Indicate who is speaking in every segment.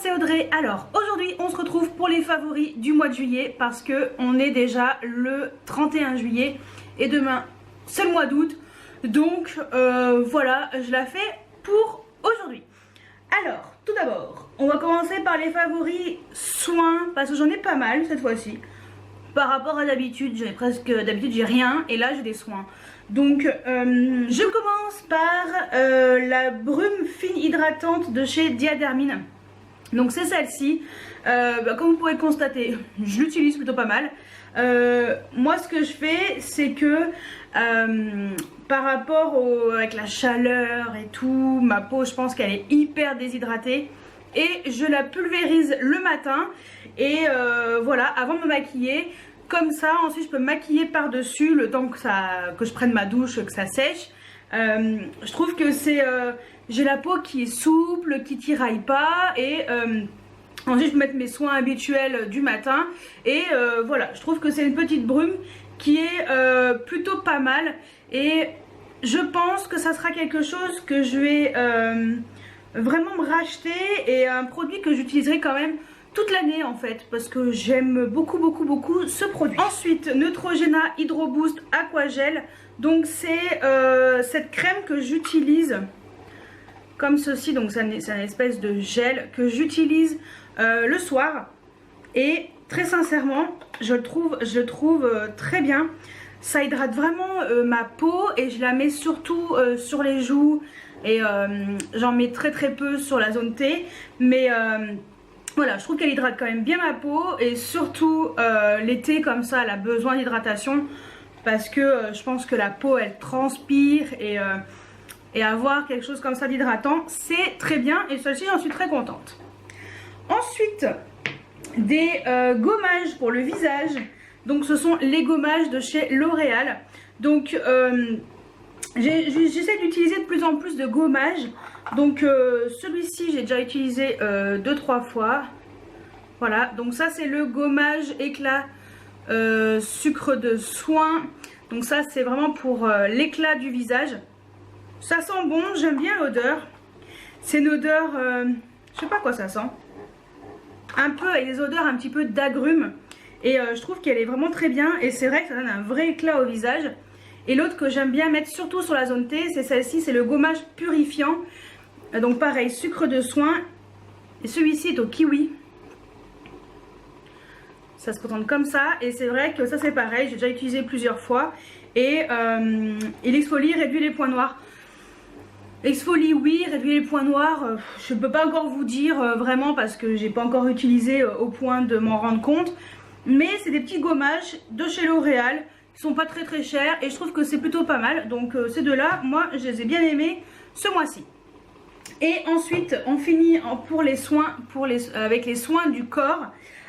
Speaker 1: c'est Audrey. Alors aujourd'hui on se retrouve pour les favoris du mois de juillet parce que on est déjà le 31 juillet et demain c'est le mois d'août. Donc voilà, je la fais pour aujourd'hui. Alors tout d'abord on va commencer par les favoris soins parce que j'en ai pas mal cette fois-ci. Par rapport à d'habitude, j'ai rien et là j'ai des soins. Donc je commence par la brume fine hydratante de chez Diadermine. Donc c'est celle-ci. Comme vous pouvez le constater, je l'utilise plutôt pas mal. Moi ce que je fais c'est que par rapport avec la chaleur et tout, ma peau je pense qu'elle est hyper déshydratée. Et je la pulvérise le matin et voilà, avant de me maquiller. Comme ça, ensuite je peux me maquiller par dessus le temps que je prenne ma douche, que ça sèche. Je trouve que j'ai la peau qui est souple, qui tiraille pas. Et ensuite je peux mettre mes soins habituels du matin. Et voilà, je trouve que c'est une petite brume qui est plutôt pas mal. Et je pense que ça sera quelque chose que je vais vraiment me racheter et un produit que j'utiliserai quand même toute l'année en fait parce que j'aime beaucoup ce produit. Ensuite Neutrogena Hydro Boost Aquagel, donc c'est cette crème que j'utilise comme ceci, donc c'est une espèce de gel que j'utilise le soir et très sincèrement je le trouve très bien. Ça hydrate vraiment ma peau et je la mets surtout sur les joues. Et j'en mets très peu sur la zone T. Mais voilà, je trouve qu'elle hydrate quand même bien ma peau. Et surtout l'été comme ça, elle a besoin d'hydratation. Parce que je pense que la peau elle transpire. Et avoir quelque chose comme ça d'hydratant, c'est très bien. Et celle-ci j'en suis très contente. Ensuite, des gommages pour le visage. Donc ce sont les gommages de chez L'Oréal. Donc j'essaie d'utiliser de plus en plus de gommages. Donc celui-ci j'ai déjà utilisé 2-3 fois. Voilà, donc ça c'est le gommage éclat sucre de soin. Donc ça c'est vraiment pour l'éclat du visage. Ça sent bon, j'aime bien l'odeur. C'est une odeur, je sais pas quoi ça sent. Un peu avec des odeurs un petit peu d'agrumes. Et je trouve qu'elle est vraiment très bien. Et c'est vrai que ça donne un vrai éclat au visage. Et l'autre que j'aime bien mettre surtout sur la zone T, c'est celle-ci, c'est le gommage purifiant. Donc pareil, sucre de soin. Et celui-ci est au kiwi. Ça se présente comme ça. Et c'est vrai que ça c'est pareil, j'ai déjà utilisé plusieurs fois. Et il exfolie, réduit les points noirs. Exfolie oui, réduit les points noirs. Je ne peux pas encore vous dire vraiment parce que j'ai pas encore utilisé au point de m'en rendre compte. Mais c'est des petits gommages de chez L'Oréal. Ils sont pas très chers et je trouve que c'est plutôt pas mal. Donc ces deux-là, moi je les ai bien aimés ce mois-ci. Et ensuite, on finit pour les soins, avec les soins du corps.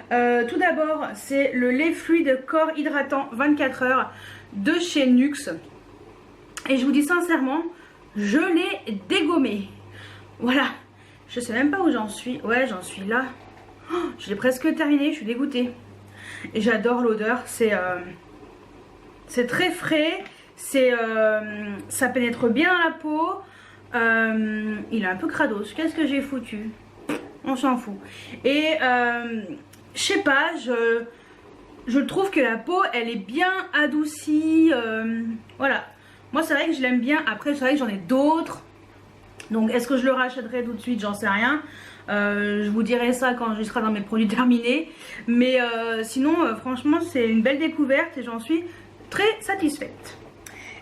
Speaker 1: Tout d'abord, c'est le lait fluide corps hydratant 24 heures de chez Nuxe. Et je vous dis sincèrement, je l'ai dégommé. Voilà. Je sais même pas où j'en suis. Ouais, j'en suis là. Oh, je l'ai presque terminé, je suis dégoûtée. Et j'adore l'odeur, c'est très frais, ça pénètre bien dans la peau. Il est un peu crados, qu'est-ce que j'ai foutu? On s'en fout. Et je sais pas, je trouve que la peau elle est bien adoucie. Voilà, moi c'est vrai que je l'aime bien. Après c'est vrai que j'en ai d'autres. Donc est-ce que je le rachèterai tout de suite? J'en sais rien. Je vous dirai ça quand je serai dans mes produits terminés. Mais sinon franchement c'est une belle découverte et j'en suis très satisfaite.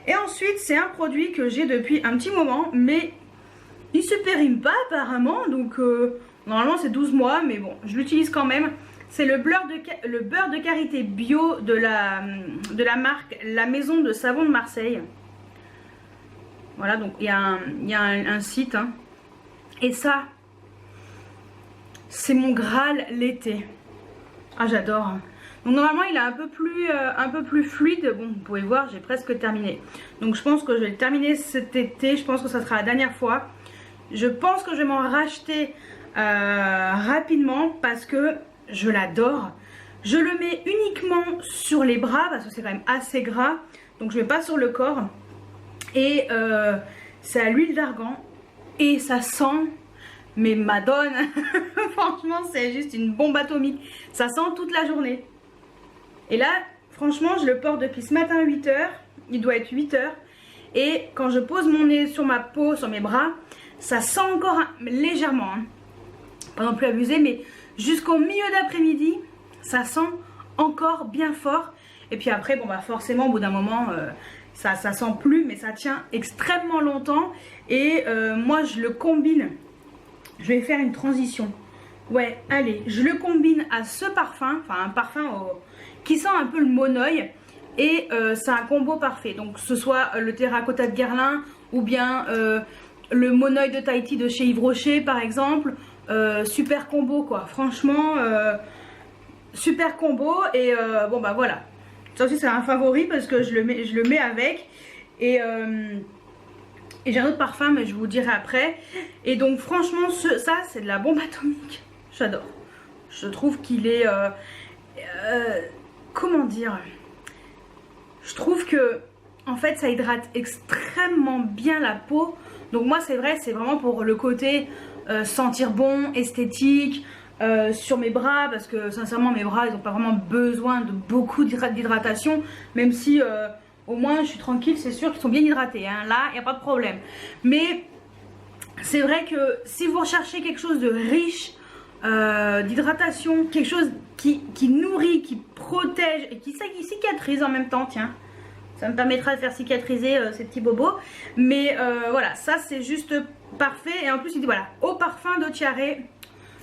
Speaker 1: Et ensuite c'est un produit que j'ai depuis un petit moment mais il se périme pas apparemment. Donc normalement c'est 12 mois mais bon je l'utilise quand même. C'est le beurre de karité bio de la marque La Maison de Savon de Marseille. Voilà, donc il y a un site hein. Et ça c'est mon Graal l'été. Ah j'adore. Donc normalement il est un peu plus fluide. Bon vous pouvez voir j'ai presque terminé. Donc je pense que je vais le terminer cet été. Je pense que ça sera la dernière fois. Je pense que je vais m'en racheter rapidement parce que je l'adore. Je le mets uniquement sur les bras parce que c'est quand même assez gras. Donc je ne mets pas sur le corps. Et c'est à l'huile d'argan. Et ça sent mais Madone, franchement c'est juste une bombe atomique. Ça sent toute la journée. Et là, franchement, je le porte depuis ce matin 8 h. Il doit être 8 h. Et quand je pose mon nez sur ma peau, sur mes bras, ça sent encore légèrement. Hein. Pas non plus abusé, mais jusqu'au milieu d'après-midi, ça sent encore bien fort. Et puis après, bon bah forcément, au bout d'un moment, ça sent plus, mais ça tient extrêmement longtemps. Et moi, je le combine. Je vais faire une transition. Ouais, allez, je le combine à ce parfum, enfin un parfum qui sent un peu le monoeil. Et c'est un combo parfait. Donc que ce soit le terracotta de Guerlain ou bien le monoeil de Tahiti de chez Yves Rocher par exemple. Super combo quoi. Franchement, super combo. Et bon bah voilà. Ça aussi c'est un favori parce que je le mets avec. Et j'ai un autre parfum mais je vous dirai après. Et donc franchement ça c'est de la bombe atomique. J'adore. Je trouve qu'il est... comment dire, je trouve que en fait ça hydrate extrêmement bien la peau. Donc moi c'est vrai, c'est vraiment pour le côté sentir bon, esthétique, sur mes bras, parce que sincèrement mes bras ils n'ont pas vraiment besoin de beaucoup d'hydratation, même si au moins je suis tranquille, c'est sûr qu'ils sont bien hydratés, hein. Là il n'y a pas de problème. Mais c'est vrai que si vous recherchez quelque chose de riche, d'hydratation, quelque chose qui nourrit, qui protège et qui cicatrise en même temps, tiens, ça me permettra de faire cicatriser ces petits bobos. Mais voilà, ça c'est juste parfait. Et en plus il dit voilà, au parfum de Chiare,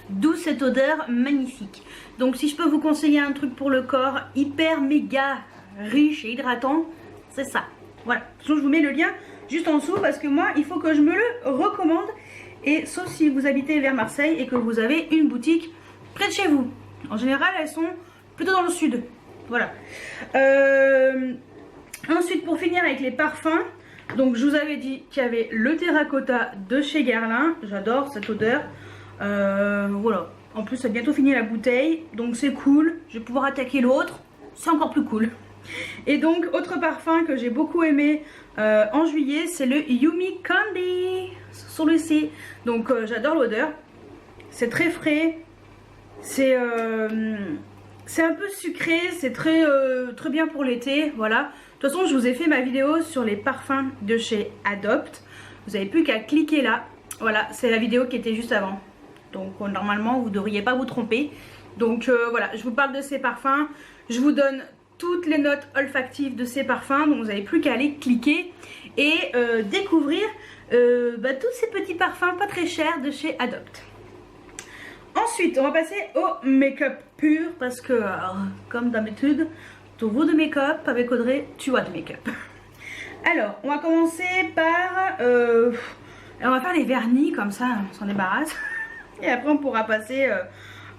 Speaker 1: d'où cette odeur magnifique. Donc si je peux vous conseiller un truc pour le corps hyper méga riche et hydratant, c'est ça. Voilà, sinon je vous mets le lien juste en dessous parce que moi il faut que je me le recommande. Et sauf si vous habitez vers Marseille et que vous avez une boutique près de chez vous. En général elles sont plutôt dans le sud. Voilà. Ensuite pour finir avec les parfums, donc je vous avais dit qu'il y avait le terracotta de chez Guerlain. J'adore cette odeur. Voilà. En plus ça a bientôt fini la bouteille, donc c'est cool. Je vais pouvoir attaquer l'autre, c'est encore plus cool. Et donc autre parfum que j'ai beaucoup aimé en juillet, c'est le Yumi Candy. Celui-ci, donc j'adore l'odeur, c'est très frais, c'est un peu sucré, c'est très bien pour l'été, voilà. De toute façon je vous ai fait ma vidéo sur les parfums de chez Adopt, vous n'avez plus qu'à cliquer là, voilà, c'est la vidéo qui était juste avant, donc normalement vous ne devriez pas vous tromper. Donc voilà, je vous parle de ces parfums, je vous donne toutes les notes olfactives de ces parfums, donc vous n'avez plus qu'à aller cliquer et découvrir tous ces petits parfums pas très chers de chez Adopt. Ensuite on va passer au make-up pur parce que comme d'habitude, tout vaut de make-up, avec Audrey tu as de make-up. Alors on va commencer par on va faire les vernis comme ça on s'en débarrasse et après on pourra passer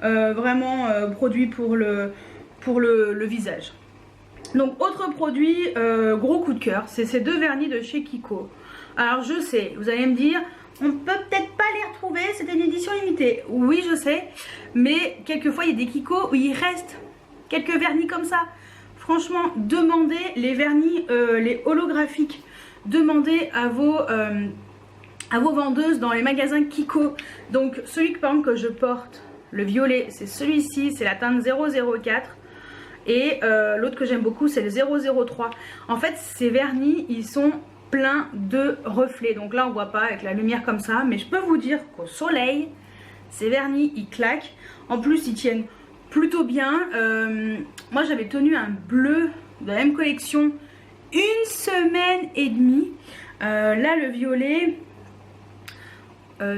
Speaker 1: vraiment produit pour le visage. Donc autre produit gros coup de cœur, c'est ces deux vernis de chez Kiko. Alors je sais, vous allez me dire, on peut peut-être pas les retrouver, c'était une édition limitée. Oui je sais, mais quelquefois il y a des Kiko où il reste quelques vernis comme ça. Franchement, demandez les vernis, les holographiques. Demandez à vos vendeuses dans les magasins Kiko. Donc celui par exemple que je porte, le violet, c'est celui-ci, c'est la teinte 004. Et l'autre que j'aime beaucoup c'est le 003. En fait ces vernis ils sont pleins de reflets, donc là on voit pas avec la lumière comme ça, mais je peux vous dire qu'au soleil ces vernis ils claquent. En plus ils tiennent plutôt bien. Moi j'avais tenu un bleu de la même collection 1 semaine et demie. Là le violet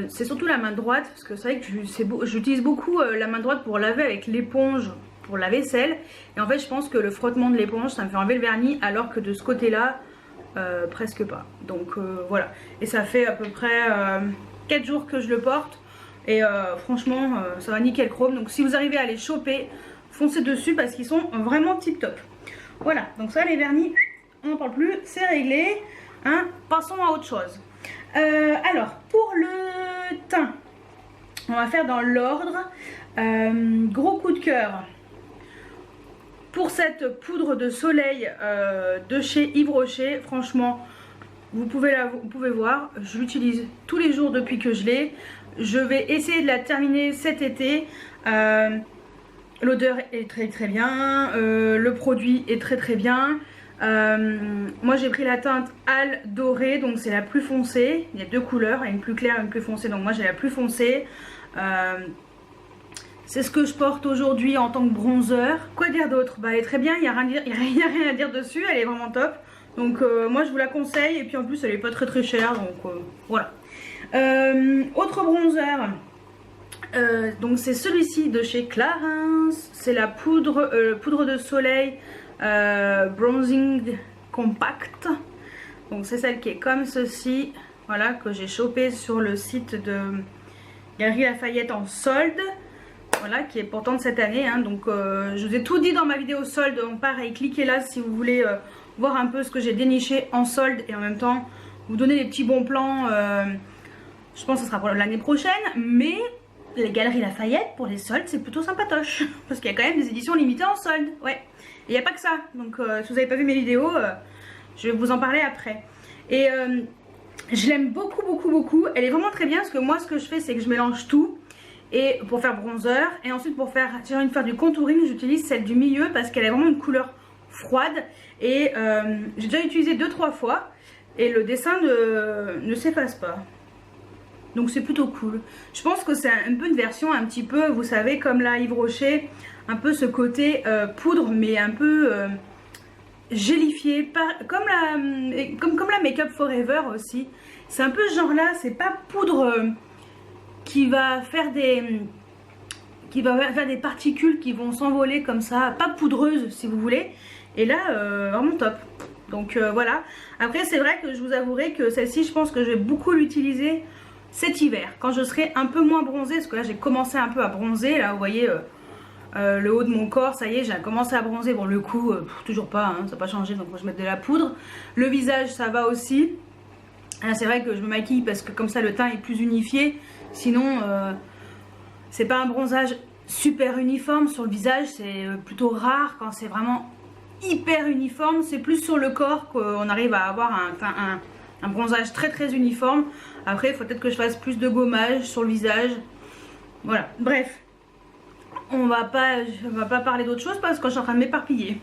Speaker 1: c'est surtout la main droite, parce que c'est vrai que j'utilise beaucoup la main droite pour laver avec l'éponge pour la vaisselle, et en fait je pense que le frottement de l'éponge ça me fait enlever le vernis, alors que de ce côté là presque pas. Donc voilà, et ça fait à peu près 4 jours que je le porte et franchement ça va nickel chrome. Donc si vous arrivez à les choper, foncez dessus parce qu'ils sont vraiment tip top. Voilà, donc ça les vernis on n'en parle plus, c'est réglé, hein. Passons à autre chose. Alors pour le teint on va faire dans l'ordre. Gros coup de cœur pour cette poudre de soleil de chez Yves Rocher. Franchement vous pouvez voir, je l'utilise tous les jours depuis que je l'ai. Je vais essayer de la terminer cet été. L'odeur est très bien, le produit est très bien. Moi j'ai pris la teinte Al Doré, donc c'est la plus foncée. Il y a deux couleurs, une plus claire et une plus foncée, donc moi j'ai la plus foncée. C'est ce que je porte aujourd'hui en tant que bronzer. Quoi dire d'autre? Bah elle est très bien, il n'y a rien à dire dessus, elle est vraiment top. Donc moi je vous la conseille, et puis en plus elle est pas très chère, donc voilà. Autre bronzer, donc c'est celui-ci de chez Clarins. C'est la poudre de soleil bronzing compact. Donc c'est celle qui est comme ceci, voilà, que j'ai chopé sur le site de Galeries Lafayette en solde. Voilà, qui est pourtant de cette année, hein. Donc je vous ai tout dit dans ma vidéo solde, donc pareil, cliquez là si vous voulez voir un peu ce que j'ai déniché en solde, et en même temps vous donner des petits bons plans. Je pense que ce sera pour l'année prochaine, mais les Galeries Lafayette pour les soldes c'est plutôt sympatoche, parce qu'il y a quand même des éditions limitées en solde, ouais. Et il n'y a pas que ça, donc si vous n'avez pas vu mes vidéos, je vais vous en parler après. Et je l'aime beaucoup, elle est vraiment très bien, parce que moi ce que je fais c'est que je mélange tout. Et pour faire bronzer, et ensuite pour faire, si j'ai envie de faire du contouring, j'utilise celle du milieu parce qu'elle a vraiment une couleur froide. Et j'ai déjà utilisé 2-3 fois et le dessin ne s'efface pas. Donc c'est plutôt cool. Je pense que c'est un peu une version un petit peu, vous savez, comme la Yves Rocher, un peu ce côté poudre, mais un peu gélifié, comme la Make Up Forever aussi. C'est un peu ce genre là, c'est pas poudre qui va faire des particules qui vont s'envoler comme ça, pas poudreuse si vous voulez. Et là vraiment top. Donc voilà. Après c'est vrai que je vous avouerai que celle-ci, je pense que je vais beaucoup l'utiliser cet hiver, quand je serai un peu moins bronzée, parce que là j'ai commencé un peu à bronzer. Là vous voyez le haut de mon corps, ça y est, j'ai commencé à bronzer. Bon, le cou toujours pas, hein, ça n'a pas changé, donc moi je vais mettre de la poudre. Le visage ça va aussi. C'est vrai que je me maquille parce que comme ça le teint est plus unifié. Sinon c'est pas un bronzage super uniforme sur le visage, c'est plutôt rare quand c'est vraiment hyper uniforme. C'est plus sur le corps qu'on arrive à avoir un bronzage très uniforme. Après il faut peut-être que je fasse plus de gommage sur le visage. Voilà, bref, on va pas parler d'autre chose parce que je suis en train de m'éparpiller.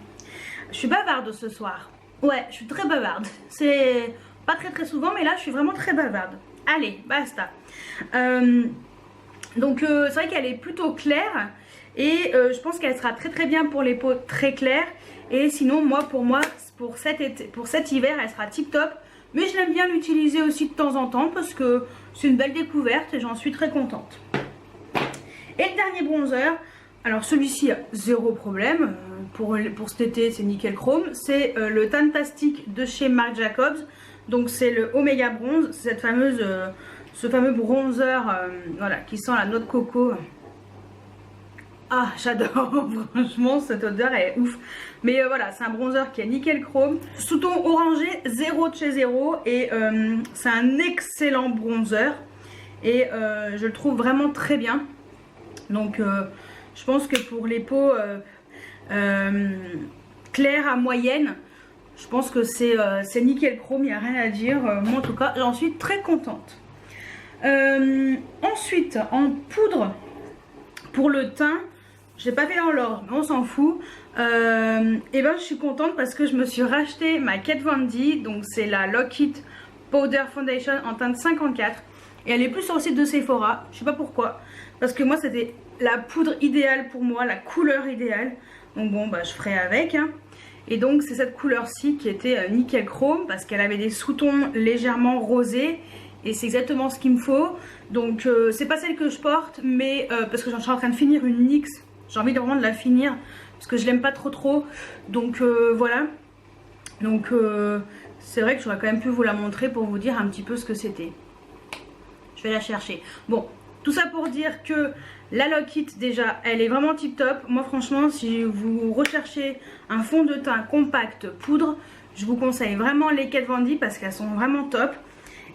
Speaker 1: Je suis bavarde ce soir. Ouais, je suis très bavarde. C'est pas très souvent, mais là je suis vraiment très bavarde. Allez, basta. Donc c'est vrai qu'elle est plutôt claire. Et je pense qu'elle sera très bien pour les peaux très claires. Et sinon pour cet hiver elle sera tip top. Mais je l'aime bien l'utiliser aussi de temps en temps parce que c'est une belle découverte et j'en suis très contente. Et le dernier bronzer, alors celui-ci a zéro problème, pour cet été c'est nickel chrome. C'est le Tantastic de chez Marc Jacobs. Donc c'est le Omega Bronze, c'est ce fameux bronzer voilà, qui sent la noix de coco. Ah j'adore, franchement cette odeur est ouf. Mais voilà, c'est un bronzer qui est nickel chrome, sous-ton orangé, 0 de chez 0. Et c'est un excellent bronzer. Et je le trouve vraiment très bien. Donc je pense que pour les peaux claires à moyenne, je pense que c'est nickel chrome, il n'y a rien à dire. Moi en tout cas j'en suis très contente. Ensuite en poudre pour le teint, j'ai pas fait dans l'ordre, mais on s'en fout. Et ben je suis contente parce que je me suis racheté ma Kat Von D. Donc c'est la Lock It Powder Foundation en teinte 54. Et elle est plus sur le site de Sephora, je sais pas pourquoi. Parce que moi c'était la poudre idéale pour moi, la couleur idéale. Donc bon bah je ferai avec hein. Et donc c'est cette couleur-ci qui était nickel chrome, parce qu'elle avait des sous-tons légèrement rosés. Et c'est exactement ce qu'il me faut. Donc c'est pas celle que je porte, mais parce que je suis en train de finir une NYX. J'ai envie vraiment de la finir parce que je l'aime pas trop. Donc voilà. Donc c'est vrai que j'aurais quand même pu vous la montrer pour vous dire un petit peu ce que c'était. Je vais la chercher. Bon, tout ça pour dire que la Lock It déjà elle est vraiment tip top. Moi franchement si vous recherchez un fond de teint compact poudre, je vous conseille vraiment les Kat Von D parce qu'elles sont vraiment top.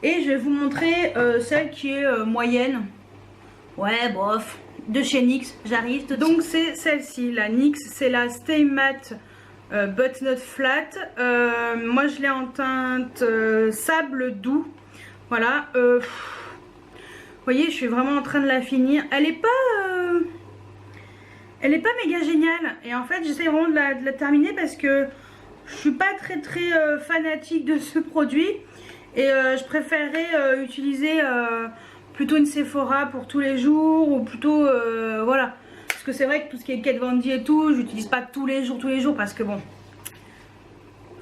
Speaker 1: Et je vais vous montrer celle qui est moyenne. Ouais bof, de chez NYX, j'arrive. Donc c'est celle-ci, la NYX, c'est la Stay Matte But Not Flat. Moi je l'ai en teinte sable doux. Voilà. Vous voyez, je suis vraiment en train de la finir. Elle est pas méga géniale. Et en fait j'essaie vraiment de la terminer parce que je suis pas très fanatique de ce produit. Et je préférerais utiliser plutôt une Sephora pour tous les jours. Ou plutôt voilà. Parce que c'est vrai que tout ce qui est Kat Von D et tout, je n'utilise pas tous les jours parce que bon,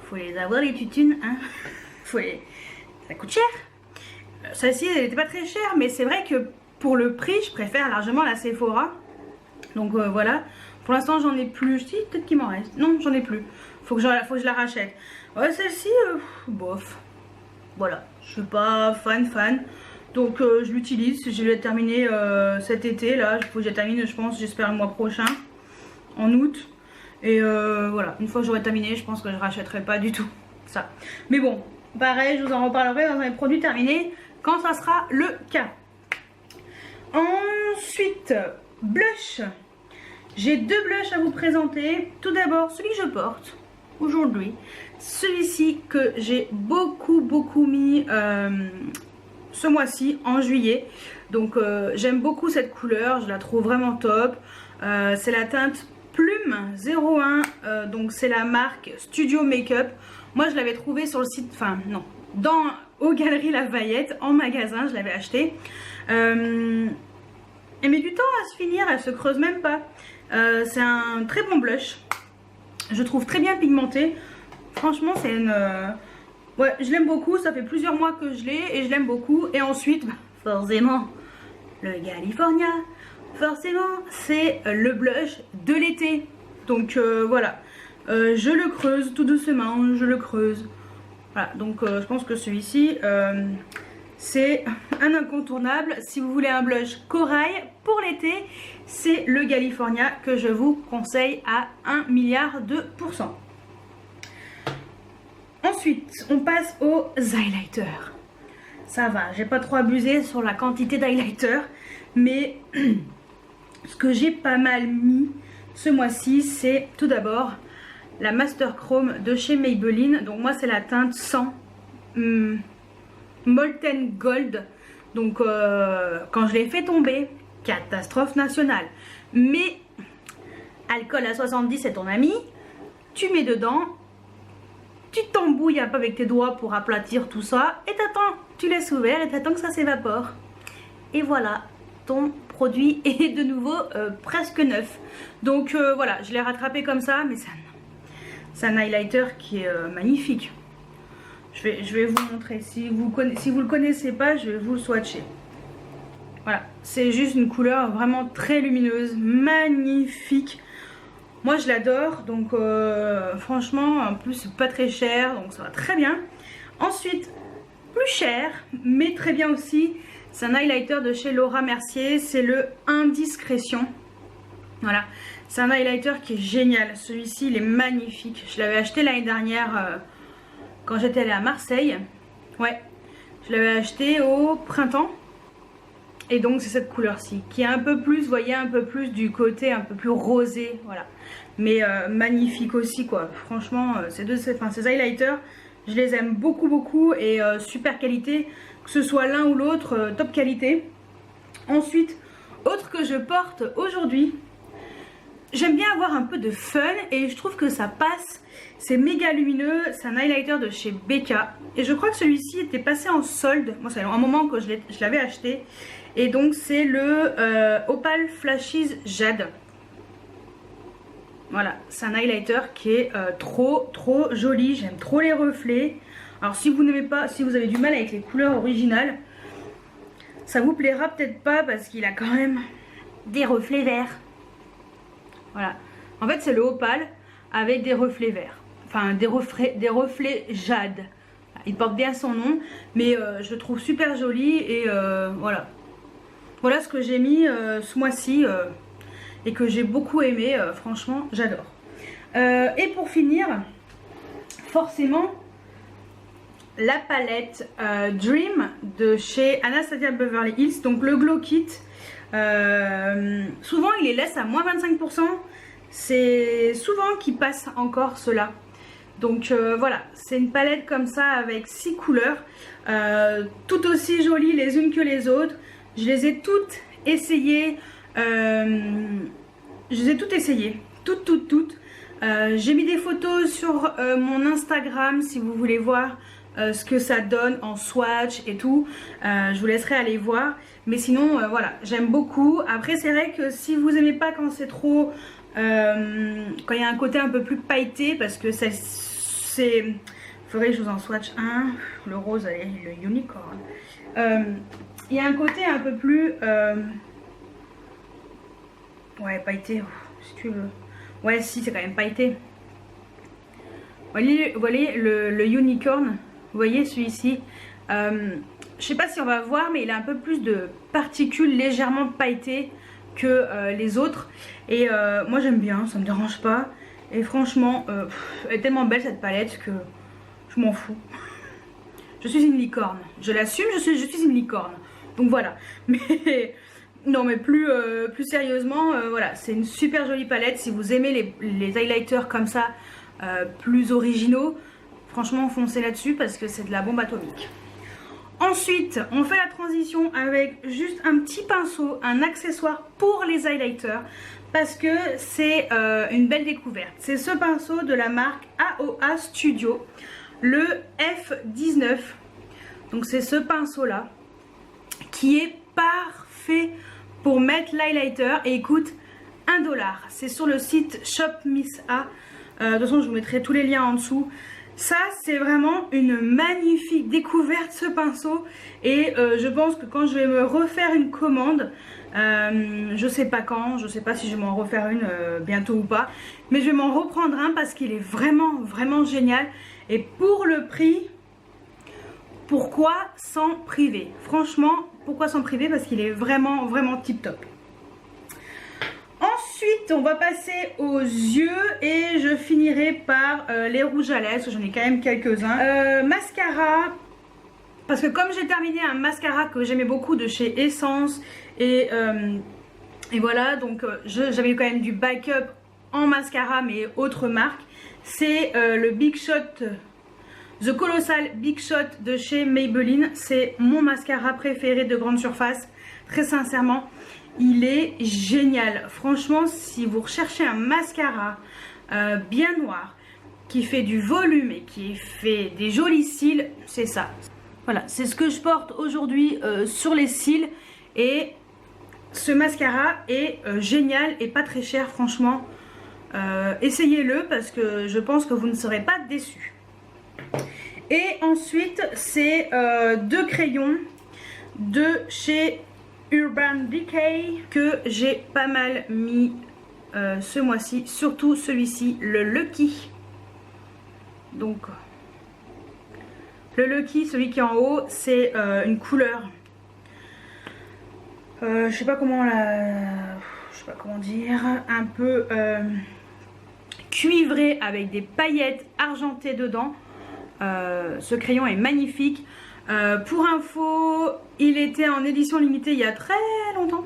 Speaker 1: faut les avoir les tutunes, hein. Ça coûte cher. Celle-ci elle n'était pas très chère, mais c'est vrai que pour le prix, je préfère largement la Sephora. Donc voilà. Pour l'instant, j'en ai plus. Je dis peut-être qu'il m'en reste. Non, j'en ai plus. Faut que je la rachète. Ouais, celle-ci, bof. Voilà. Je suis pas fan. Donc je l'utilise, je vais terminer cet été là, il faut que je la termine je pense, j'espère le mois prochain, en août. Et voilà, une fois que j'aurai terminé, je pense que je rachèterai pas du tout ça. Mais bon, pareil, je vous en reparlerai dans un produit terminé quand ça sera le cas. Ensuite, blush. J'ai deux blushs à vous présenter. Tout d'abord, celui que je porte aujourd'hui. Celui-ci que j'ai beaucoup mis ce mois-ci en juillet. Donc j'aime beaucoup cette couleur, je la trouve vraiment top. C'est la teinte Plume 01, donc c'est la marque Studio Makeup. Moi je l'avais trouvé sur le site, enfin non, aux Galeries Lafayette, en magasin, je l'avais acheté. Elle met du temps à se finir, elle se creuse même pas. C'est un très bon blush, je trouve très bien pigmenté. Franchement c'est une... ouais, je l'aime beaucoup, ça fait plusieurs mois que je l'ai et je l'aime beaucoup. Et ensuite, forcément, le California, forcément, c'est le blush de l'été. Donc voilà, je le creuse tout doucement, je le creuse. Voilà, donc je pense que celui-ci, c'est un incontournable. Si vous voulez un blush corail pour l'été, c'est le California que je vous conseille à 1 milliard de %. Ensuite, on passe aux highlighters. Ça va, j'ai pas trop abusé sur la quantité d'highlighter, mais ce que j'ai pas mal mis ce mois-ci, c'est tout d'abord la Master Chrome de chez Maybelline. Donc moi, c'est la teinte 100 Molten Gold. Donc quand je l'ai fait tomber, catastrophe nationale. Mais alcool à 70, c'est ton ami. Tu mets dedans. Tu t'embouilles un peu avec tes doigts pour aplatir tout ça et t'attends, tu laisses ouvert et t'attends que ça s'évapore. Et voilà, ton produit est de nouveau presque neuf. Donc voilà, je l'ai rattrapé comme ça, mais c'est un highlighter qui est magnifique. Je vais vous montrer, si vous le connaissez pas, je vais vous le swatcher. Voilà, c'est juste une couleur vraiment très lumineuse, magnifique. Moi je l'adore, donc franchement, en plus c'est pas très cher, donc ça va très bien. Ensuite, plus cher, mais très bien aussi, c'est un highlighter de chez Laura Mercier, c'est le Indiscrétion. Voilà, c'est un highlighter qui est génial, celui-ci il est magnifique. Je l'avais acheté l'année dernière quand j'étais allée à Marseille. Ouais, je l'avais acheté au printemps. Et donc c'est cette couleur-ci qui est un peu plus, vous voyez, un peu plus du côté un peu plus rosé, voilà. Mais magnifique aussi quoi. Franchement, ces highlighters, je les aime beaucoup et super qualité, que ce soit l'un ou l'autre, top qualité. Ensuite, autre que je porte aujourd'hui, j'aime bien avoir un peu de fun et je trouve que ça passe. C'est méga lumineux, c'est un highlighter de chez Becca. Et je crois que celui-ci était passé en solde. Moi, c'est un moment que je l'avais acheté. Et donc, c'est le Opal Flashes Jade. Voilà, c'est un highlighter qui est trop joli. J'aime trop les reflets. Alors, si vous n'aimez pas, si vous avez du mal avec les couleurs originales, ça vous plaira peut-être pas parce qu'il a quand même des reflets verts. Voilà. En fait, c'est le Opal avec des reflets verts. Enfin, des reflets jade. Il porte bien son nom, mais je le trouve super joli et voilà. Voilà ce que j'ai mis ce mois-ci et que j'ai beaucoup aimé. Franchement, j'adore. Et pour finir, forcément, la palette Dream de chez Anastasia Beverly Hills. Donc le Glow Kit. Souvent, il les laisse à moins 25%. c'est souvent qu'ils passent encore cela. Donc voilà, c'est une palette comme ça avec 6 couleurs, tout aussi jolies les unes que les autres. Je les ai toutes essayées, toutes. J'ai mis des photos sur mon Instagram si vous voulez voir ce que ça donne en swatch et tout. Je vous laisserai aller voir. Mais sinon, voilà, j'aime beaucoup. Après, c'est vrai que si vous aimez pas quand c'est trop... quand il y a un côté un peu plus pailleté, parce que c'est... Il faudrait que je vous en swatch un. Le rose, allez, le unicorn. Il y a un côté un peu plus... ouais, pailleté, si tu veux. Ouais, si, c'est quand même pailleté. Vous voyez le unicorn, vous voyez celui-ci. Je sais pas si on va voir, mais il a un peu plus de particules légèrement pailletées que les autres. Et moi j'aime bien, ça me dérange pas. Et franchement, elle est tellement belle cette palette que je m'en fous. Je suis une licorne. Je l'assume, je suis une licorne. Donc voilà. Mais non, mais plus sérieusement, voilà, c'est une super jolie palette. Si vous aimez les highlighters comme ça, plus originaux, franchement foncez là-dessus parce que c'est de la bombe atomique. Ensuite, on fait la transition avec juste un petit pinceau, un accessoire pour les highlighters parce que c'est une belle découverte. C'est ce pinceau de la marque AOA Studio, le F19. Donc c'est ce pinceau là qui est parfait pour mettre l'highlighter et il coûte 1 $. C'est sur le site Shop Miss A. De toute façon, je vous mettrai tous les liens en dessous. Ça, c'est vraiment une magnifique découverte, ce pinceau. Et je pense que quand je vais me refaire une commande, je sais pas quand, je sais pas si je vais m'en refaire une bientôt ou pas, mais je vais m'en reprendre un parce qu'il est vraiment, vraiment génial. Et pour le prix, pourquoi s'en priver? Franchement, pourquoi s'en priver? Parce qu'il est vraiment, vraiment tip top. Ensuite, on va passer aux yeux et je finirai par les rouges à lèvres, j'en ai quand même quelques-uns. Mascara, parce que comme j'ai terminé un mascara que j'aimais beaucoup de chez Essence et voilà, donc j'avais quand même du backup en mascara mais autre marque. C'est le Big Shot, The Colossal Big Shot de chez Maybelline. C'est mon mascara préféré de grande surface, très sincèrement. Il est génial. Franchement, si vous recherchez un mascara bien noir, qui fait du volume et qui fait des jolis cils, c'est ça. Voilà, c'est ce que je porte aujourd'hui sur les cils. Et ce mascara est génial et pas très cher, franchement. Essayez-le parce que je pense que vous ne serez pas déçus. Et ensuite, c'est 2 crayons de chez Urban Decay que j'ai pas mal mis ce mois-ci, surtout celui-ci, le Lucky. Donc le Lucky, celui qui est en haut, c'est une couleur, je sais pas comment dire, un peu cuivré avec des paillettes argentées dedans. Ce crayon est magnifique. Pour info, il était en édition limitée il y a très longtemps.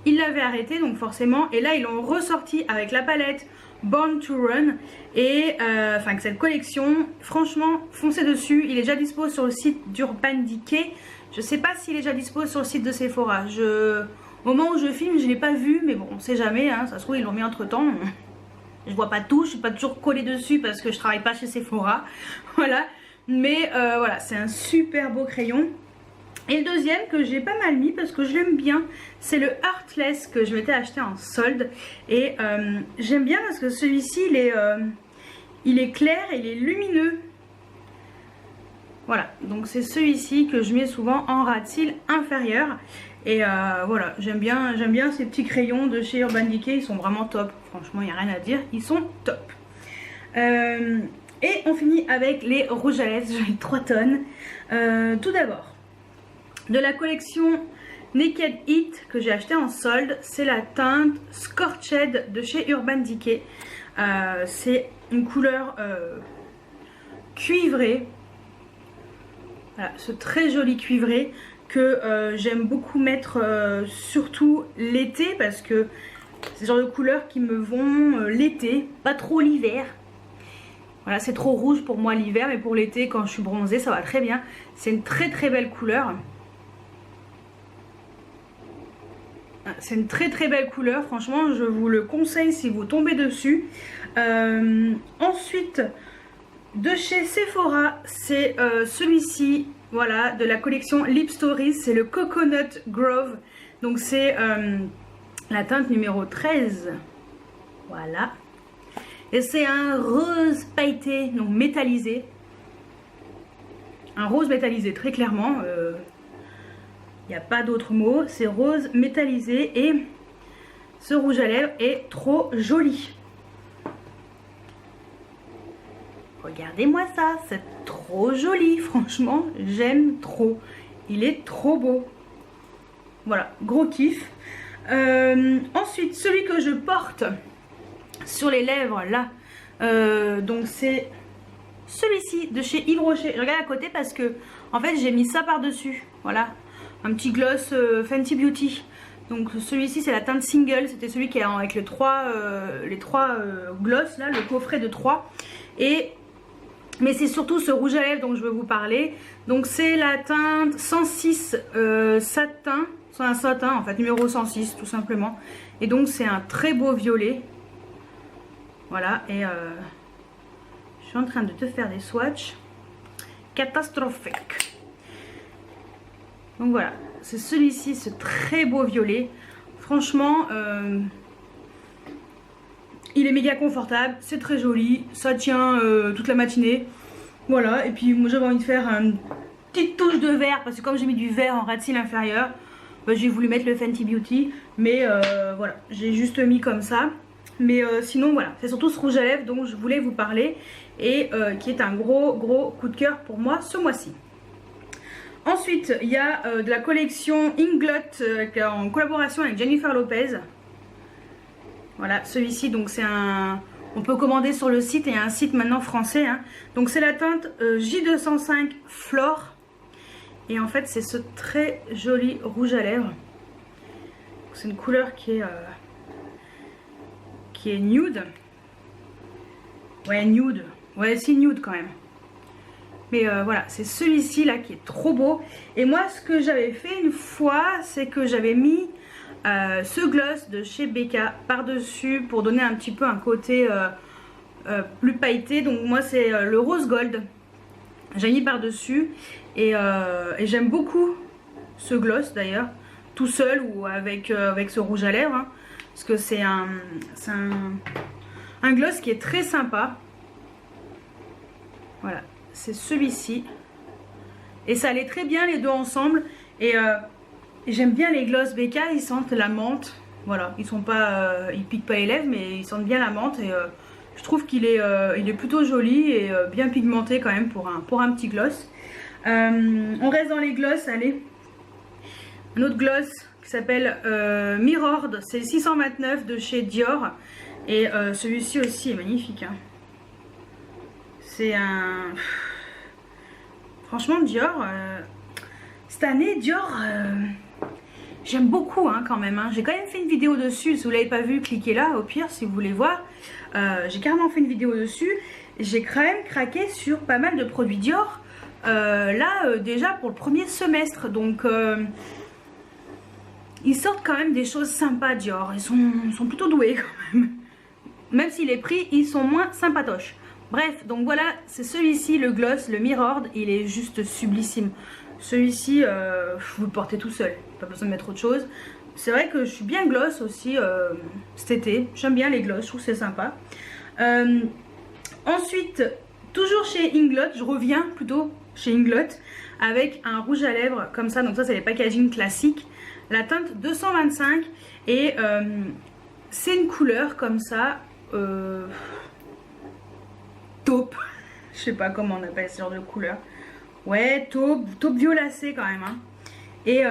Speaker 1: Ils l'avaient arrêté, donc forcément. Et là, ils l'ont ressorti avec la palette Born to Run. Et enfin, que cette collection, franchement, foncez dessus. Il est déjà dispo sur le site d'Urban Decay. Je sais pas s'il est déjà dispo sur le site de Sephora. Au moment où je filme, je l'ai pas vu. Mais bon, on sait jamais, hein, ça se trouve, ils l'ont mis entre temps. Je vois pas tout, je suis pas toujours collée dessus parce que je travaille pas chez Sephora. Voilà. Mais voilà, c'est un super beau crayon. Et le deuxième que j'ai pas mal mis parce que je l'aime bien, c'est le Heartless que je m'étais acheté en solde. Et j'aime bien parce que celui-ci, il est clair et il est lumineux. Voilà, donc c'est celui-ci que je mets souvent en ras de cils inférieur. Et voilà, j'aime bien ces petits crayons de chez Urban Decay, ils sont vraiment top. Franchement, il n'y a rien à dire, ils sont top. Et on finit avec les rouges à lèvres, j'en ai 3 tonnes. Tout d'abord, de la collection Naked Heat que j'ai acheté en solde, c'est la teinte Scorched de chez Urban Decay. C'est une couleur cuivrée. Voilà, ce très joli cuivré que j'aime beaucoup mettre surtout l'été parce que C'est le genre de couleurs qui me vont l'été, pas trop l'hiver. Voilà, c'est trop rouge pour moi l'hiver, mais pour l'été, quand je suis bronzée, ça va très bien. C'est une très très belle couleur. C'est une très très belle couleur, franchement, je vous le conseille si vous tombez dessus. Ensuite, de chez Sephora, c'est celui-ci, voilà, de la collection Lip Stories, c'est le Coconut Grove. Donc c'est la teinte numéro 13, voilà. Et c'est un rose pailleté, donc métallisé. Un rose métallisé, très clairement. Il n'y a pas d'autre mot. C'est rose métallisé. Et ce rouge à lèvres est trop joli. Regardez-moi ça. C'est trop joli. Franchement, j'aime trop. Il est trop beau. Voilà, gros kiff. Ensuite, celui que je porte sur les lèvres là, donc c'est celui-ci de chez Yves Rocher. Je regarde à côté parce que en fait j'ai mis ça par dessus, voilà, un petit gloss Fenty Beauty. Donc celui-ci c'est la teinte single, c'était celui qui est avec les trois gloss là, le coffret de 3. Mais c'est surtout ce rouge à lèvres dont je veux vous parler. Donc c'est la teinte 106 satin, c'est un satin en fait, numéro 106 tout simplement. Et donc c'est un très beau violet. Voilà, et je suis en train de te faire des swatchs catastrophiques. Donc voilà, c'est celui-ci, ce très beau violet. Franchement, il est méga confortable, c'est très joli, ça tient toute la matinée. Voilà, et puis moi j'avais envie de faire une petite touche de vert, parce que comme j'ai mis du vert en ras de cils inférieur, bah, j'ai voulu mettre le Fenty Beauty. Mais voilà, j'ai juste mis comme ça. Mais sinon voilà, c'est surtout ce rouge à lèvres dont je voulais vous parler et qui est un gros coup de cœur pour moi ce mois-ci. Ensuite, il y a de la collection Inglot en collaboration avec Jennifer Lopez. Voilà, celui-ci, donc c'est un... On peut commander sur le site, et il y a un site maintenant français. Hein. Donc c'est la teinte J205 Flore. Et en fait, c'est ce très joli rouge à lèvres. C'est une couleur qui est nude. Ouais, nude. Ouais, c'est nude quand même. Mais voilà, c'est celui-ci là qui est trop beau. Et moi, ce que j'avais fait une fois, c'est que j'avais mis ce gloss de chez Becca par-dessus pour donner un petit peu un côté plus pailleté. Donc moi, c'est le rose gold. J'ai mis par-dessus. Et j'aime beaucoup ce gloss d'ailleurs. Tout seul ou avec ce rouge à lèvres. Hein. Parce que c'est un gloss qui est très sympa. Voilà, c'est celui-ci. Et ça allait très bien les deux ensemble. Et j'aime bien les gloss Becca, ils sentent la menthe. Voilà, ils sont pas, ils piquent pas les lèvres, mais ils sentent bien la menthe. Et je trouve qu'il est, il est plutôt joli et bien pigmenté quand même pour un petit gloss. On reste dans les gloss, allez. Un autre gloss qui s'appelle Mirrored, c'est 629 de chez Dior. Et celui-ci aussi est magnifique. Hein. C'est un... Franchement, Dior, cette année, Dior, j'aime beaucoup hein, quand même. Hein. J'ai quand même fait une vidéo dessus. Si vous ne l'avez pas vu, cliquez là, au pire, si vous voulez voir. J'ai carrément fait une vidéo dessus. J'ai quand même craqué sur pas mal de produits Dior. Déjà pour le premier semestre. Donc, ils sortent quand même des choses sympas, Dior. Ils sont plutôt doués quand même. Même si les prix, ils sont moins sympatoches. Bref, donc voilà, c'est celui-ci, le gloss, le Mirrored, il est juste sublissime. Celui-ci, vous le portez tout seul, pas besoin de mettre autre chose. C'est vrai que je suis bien gloss aussi cet été, j'aime bien les gloss, je trouve que c'est sympa. Ensuite, toujours chez Inglot, je reviens plutôt chez Inglot avec un rouge à lèvres comme ça, donc ça c'est les packaging classiques. La teinte 225 et c'est une couleur comme ça... taupe, je sais pas comment on appelle ce genre de couleur. Ouais, taupe violacée quand même. Hein. Et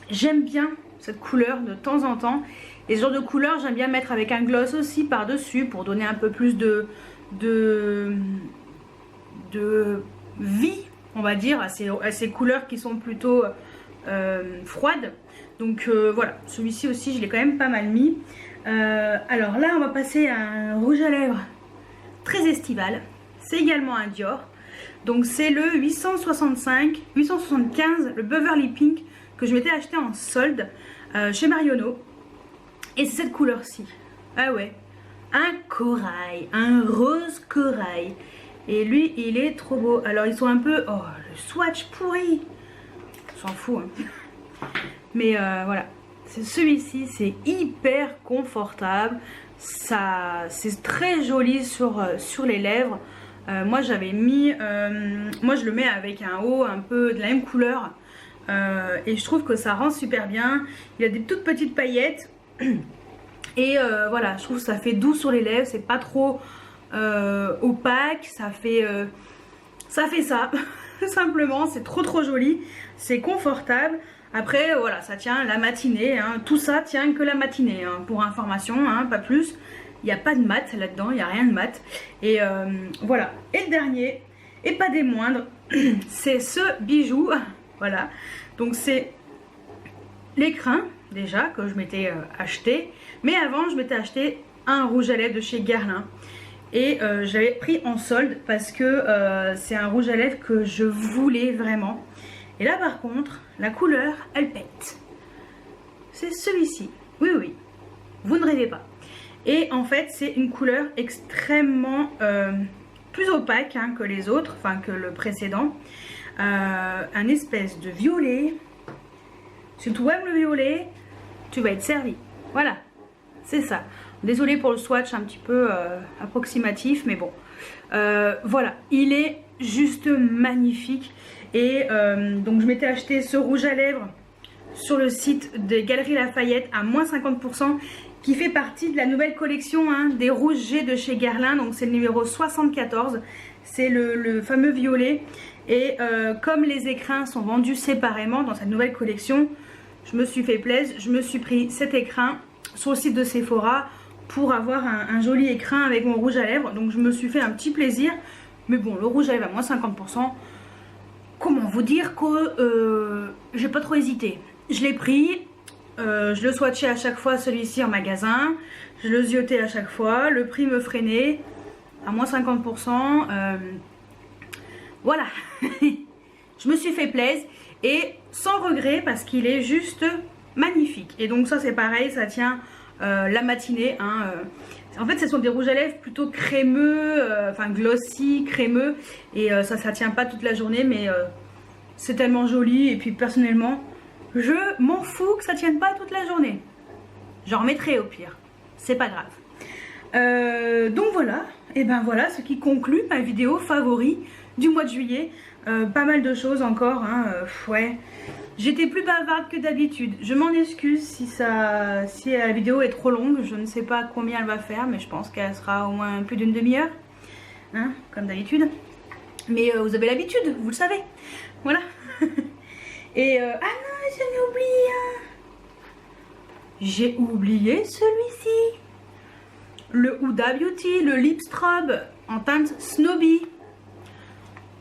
Speaker 1: j'aime bien cette couleur de temps en temps. Et ce genre de couleur, j'aime bien mettre avec un gloss aussi par-dessus pour donner un peu plus de vie, on va dire, à ces couleurs qui sont plutôt froide. Donc voilà, celui-ci aussi je l'ai quand même pas mal mis. Alors là on va passer à un rouge à lèvres très estival. C'est également un Dior. Donc c'est le 875, le Beverly Pink que je m'étais acheté en solde chez Marionneau. Et c'est cette couleur-ci. Ah ouais, un corail, un rose corail. Et lui il est trop beau. Alors ils sont un peu... Oh, le swatch pourri. On s'en fout hein. Mais voilà, c'est celui-ci, c'est hyper confortable. Ça, c'est très joli sur les lèvres. Moi j'avais mis, moi je le mets avec un haut un peu de la même couleur. Et je trouve que ça rend super bien. Il y a des toutes petites paillettes. Et voilà, je trouve que ça fait doux sur les lèvres. C'est pas trop opaque. Ça fait ça. Simplement, c'est trop joli. C'est confortable. Après, voilà, ça tient la matinée. Hein. Tout ça tient que la matinée. Hein. Pour information, hein, pas plus. Il n'y a pas de mat là-dedans. Il n'y a rien de mat. Et voilà. Et le dernier, et pas des moindres, c'est ce bijou. Voilà. Donc, c'est l'écrin, déjà, que je m'étais acheté. Mais avant, je m'étais acheté un rouge à lèvres de chez Guerlain. Et j'avais pris en solde parce que c'est un rouge à lèvres que je voulais vraiment. Et là par contre, la couleur, elle pète. C'est celui-ci. Oui, oui. Vous ne rêvez pas. Et en fait, c'est une couleur extrêmement plus opaque hein, que les autres, enfin que le précédent. Un espèce de violet. Si tu aimes le violet, tu vas être servi. Voilà, c'est ça. Désolée pour le swatch un petit peu approximatif, mais bon. Voilà, il est juste magnifique. Et donc je m'étais acheté ce rouge à lèvres sur le site des Galeries Lafayette à moins 50%, qui fait partie de la nouvelle collection hein, des rouges G de chez Guerlain. Donc c'est le numéro 74, c'est le fameux violet. Et comme les écrins sont vendus séparément dans cette nouvelle collection, je me suis fait plaisir, je me suis pris cet écrin sur le site de Sephora pour avoir un joli écrin avec mon rouge à lèvres. Donc je me suis fait un petit plaisir. Mais bon, le rouge à lèvres à moins 50%, comment vous dire que j'ai pas trop hésité. Je l'ai pris, je le swatchais à chaque fois celui-ci en magasin, je le ziotais à chaque fois, le prix me freinait à moins 50%. Voilà, je me suis fait plaisir et sans regret parce qu'il est juste magnifique. Et donc ça c'est pareil, ça tient la matinée hein, en fait ce sont des rouges à lèvres plutôt crémeux, enfin glossy, crémeux. Et ça tient pas toute la journée, mais c'est tellement joli. Et puis personnellement je m'en fous que ça tienne pas toute la journée. J'en remettrai au pire, c'est pas grave. Donc voilà, et ben voilà ce qui conclut ma vidéo favori du mois de juillet. Pas mal de choses encore hein, ouais. J'étais plus bavarde que d'habitude. Je m'en excuse si la vidéo est trop longue. Je ne sais pas combien elle va faire, mais je pense qu'elle sera au moins plus d'une demi-heure. Hein, comme d'habitude. Mais vous avez l'habitude, vous le savez. Voilà. Et ah non, j'en ai oublié un. J'ai oublié celui-ci. Le Huda Beauty, le Lip Strobe en teinte Snobby.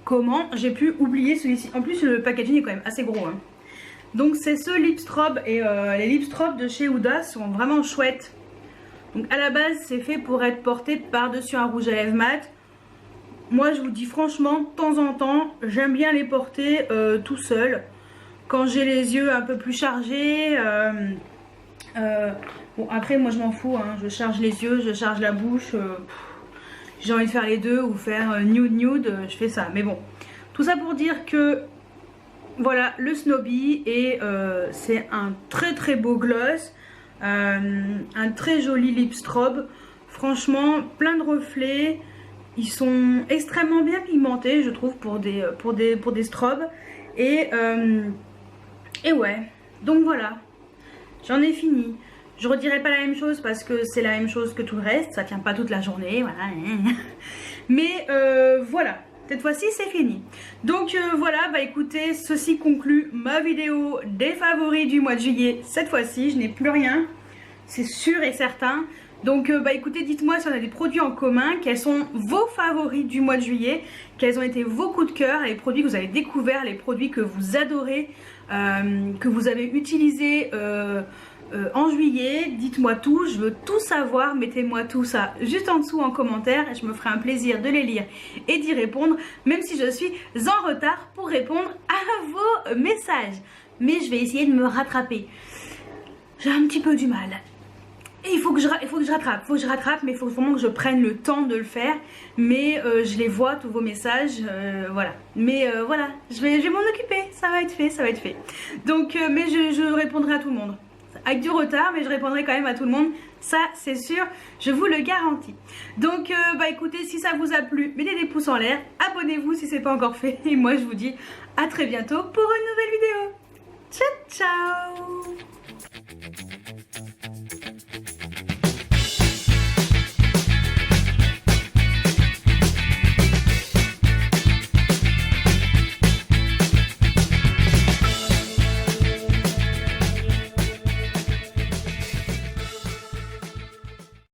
Speaker 1: Comment j'ai pu oublier celui-ci? En plus le packaging est quand même assez gros hein. Donc c'est ce lip strobe. Et les lip strobes de chez Huda sont vraiment chouettes. Donc à la base c'est fait pour être porté par dessus un rouge à lèvres mat. Moi je vous dis franchement, de temps en temps j'aime bien les porter tout seul. Quand j'ai les yeux un peu plus chargés. Bon après moi je m'en fous hein. Je charge les yeux, je charge la bouche. J'ai envie de faire les deux ou faire nude, je fais ça. Mais bon, tout ça pour dire que voilà le Snobby. Et c'est un très beau gloss, un très joli lip strobe. Franchement plein de reflets. Ils sont extrêmement bien pigmentés je trouve pour des strobes. Et ouais, donc voilà, j'en ai fini. Je redirai pas la même chose parce que c'est la même chose que tout le reste. Ça tient pas toute la journée, voilà. Mais voilà, cette fois-ci c'est fini. Donc voilà, bah écoutez, ceci conclut ma vidéo des favoris du mois de juillet. Cette fois-ci, je n'ai plus rien, c'est sûr et certain. Donc bah écoutez, dites-moi si on a des produits en commun, quels sont vos favoris du mois de juillet, quels ont été vos coups de cœur, les produits que vous avez découverts, les produits que vous adorez, que vous avez utilisés en juillet. Dites-moi tout, je veux tout savoir, mettez-moi tout ça juste en dessous en commentaire et je me ferai un plaisir de les lire et d'y répondre, même si je suis en retard pour répondre à vos messages. Mais je vais essayer de me rattraper. J'ai un petit peu du mal. Et il faut que je rattrape, mais il faut vraiment que je prenne le temps de le faire. Mais je les vois, tous vos messages, voilà. Mais voilà, je vais m'en occuper, ça va être fait, ça va être fait. Donc, mais je répondrai à tout le monde. Avec du retard, mais je répondrai quand même à tout le monde, ça c'est sûr, je vous le garantis. Donc, bah écoutez, si ça vous a plu, mettez des pouces en l'air, abonnez-vous si c'est pas encore fait. Et moi, je vous dis à très bientôt pour une nouvelle vidéo. Ciao, ciao!